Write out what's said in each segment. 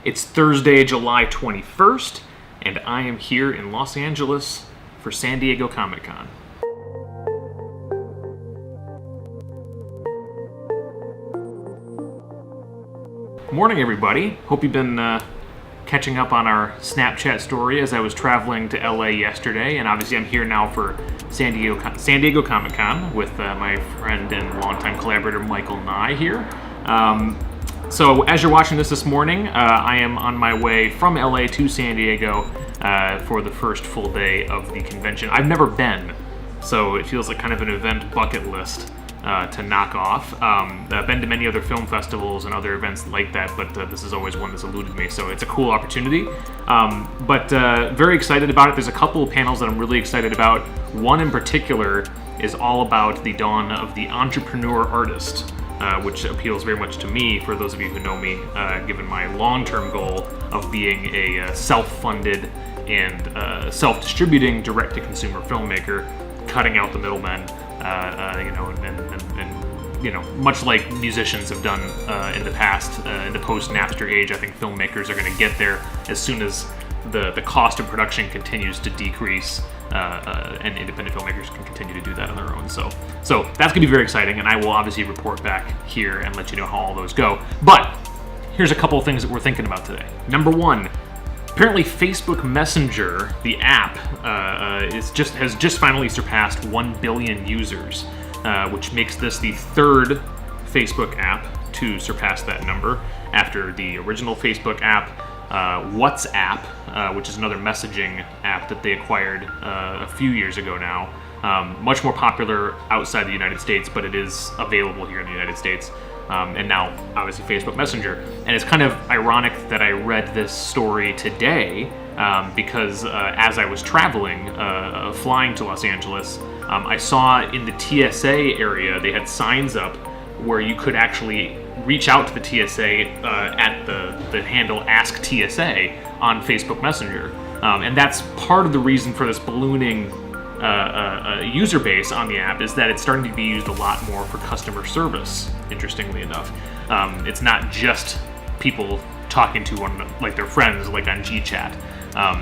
It's Thursday, July 21st, and I am here in Los Angeles for San Diego Comic-Con. Morning, everybody. Hope you've been catching up on our Snapchat story as I was traveling to LA yesterday, and obviously I'm here now for San Diego Comic-Con with my friend and longtime collaborator Michael Nye here. So as you're watching this morning, I am on my way from LA to San Diego for the first full day of the convention. I've never been, so it feels like kind of an event bucket list to knock off. I've been to many other film festivals and other events like that, but this is always one that's eluded me, so it's a cool opportunity. But very excited about it. There's a couple of panels that I'm really excited about. One in particular is all about the dawn of the entrepreneur artist, which appeals very much to me, for those of you who know me, given my long-term goal of being a self-funded and self-distributing direct-to-consumer filmmaker, cutting out the middlemen, and much like musicians have done in the past, in the post-Napster age, I think filmmakers are going to get there as soon as the cost of production continues to decrease, and independent filmmakers can continue to do that on their own. So that's going to be very exciting, and I will obviously report back here and let you know how all those go. But here's a couple of things that we're thinking about today. Number one, apparently Facebook Messenger, the app, has just finally surpassed 1 billion users, which makes this the third Facebook app to surpass that number, after the original Facebook app, WhatsApp, which is another messaging app that they acquired a few years ago now. Much more popular outside the United States, but it is available here in the United States. And now, obviously, Facebook Messenger. And it's kind of ironic that I read this story today because as I was traveling, flying to Los Angeles, I saw in the TSA area, they had signs up where you could actually reach out to the TSA at the handle Ask TSA on Facebook Messenger. And that's part of the reason for this ballooning user base on the app, is that it's starting to be used a lot more for customer service, interestingly enough. It's not just people talking to one like their friends, like on GChat.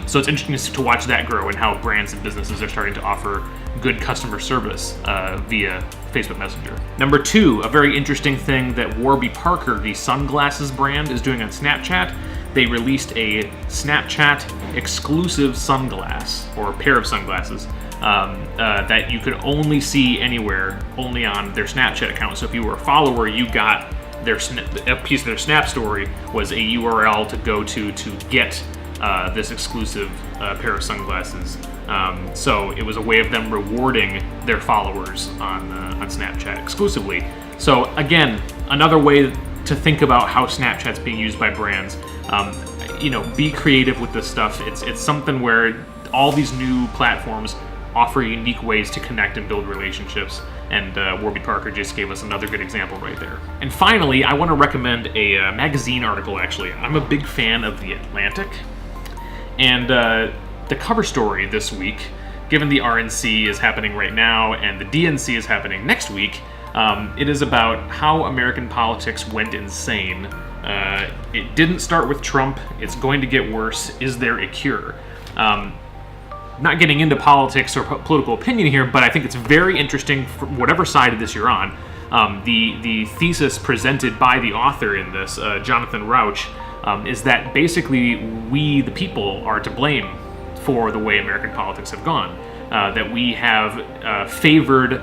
So it's interesting to watch that grow and how brands and businesses are starting to offer good customer service via Facebook Messenger. Number two, a very interesting thing that Warby Parker, the sunglasses brand, is doing on Snapchat. They released a Snapchat exclusive sunglass, or pair of sunglasses, that you could only see anywhere, only on their Snapchat account. So if you were a follower, you got a piece of their Snap story was a URL to go to get this exclusive pair of sunglasses. So it was a way of them rewarding their followers on Snapchat exclusively. So again, another way to think about how Snapchat's being used by brands. Be creative with this stuff. It's something where all these new platforms offer unique ways to connect and build relationships, and Warby Parker just gave us another good example right there. And finally, I want to recommend a magazine article, actually. I'm a big fan of The Atlantic, and the cover story this week, given the RNC is happening right now and the DNC is happening next week, it is about how American politics went insane. It didn't start with Trump. It's going to get worse. Is there a cure? Not getting into politics or political opinion here, but I think it's very interesting from whatever side of this you're on. The thesis presented by the author in this, Jonathan Rauch, is that basically we, the people, are to blame for the way American politics have gone. That we have favored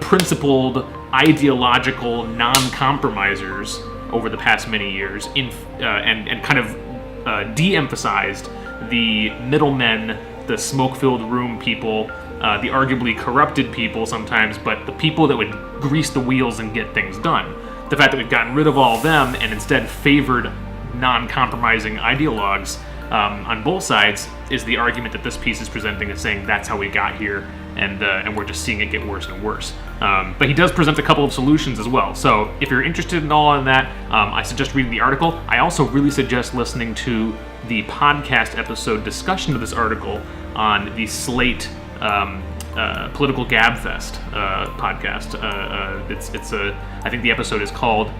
principled, ideological non-compromisers over the past many years, and kind of de-emphasized the middlemen, the smoke-filled room people, the arguably corrupted people sometimes, but the people that would grease the wheels and get things done. The fact that we've gotten rid of all of them and instead favored non-compromising ideologues on both sides is the argument that this piece is presenting, as saying that's how we got here, and we're just seeing it get worse and worse. But he does present a couple of solutions as well. So if you're interested in all of that, I suggest reading the article. I also really suggest listening to the podcast episode discussion of this article on the Slate Political Gabfest podcast. I think the episode is called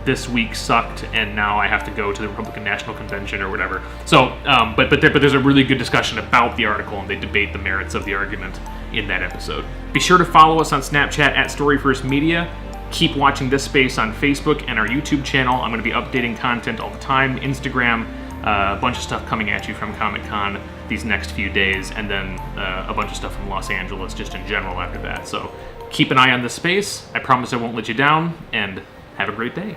this week sucked, and now I have to go to the Republican National Convention or whatever. So, but there's a really good discussion about the article, and they debate the merits of the argument in that episode. Be sure to follow us on Snapchat at StoryFirstMedia. Keep watching this space on Facebook and our YouTube channel. I'm going to be updating content all the time. Instagram, a bunch of stuff coming at you from Comic-Con these next few days, and then a bunch of stuff from Los Angeles just in general after that. So keep an eye on this space. I promise I won't let you down, and have a great day.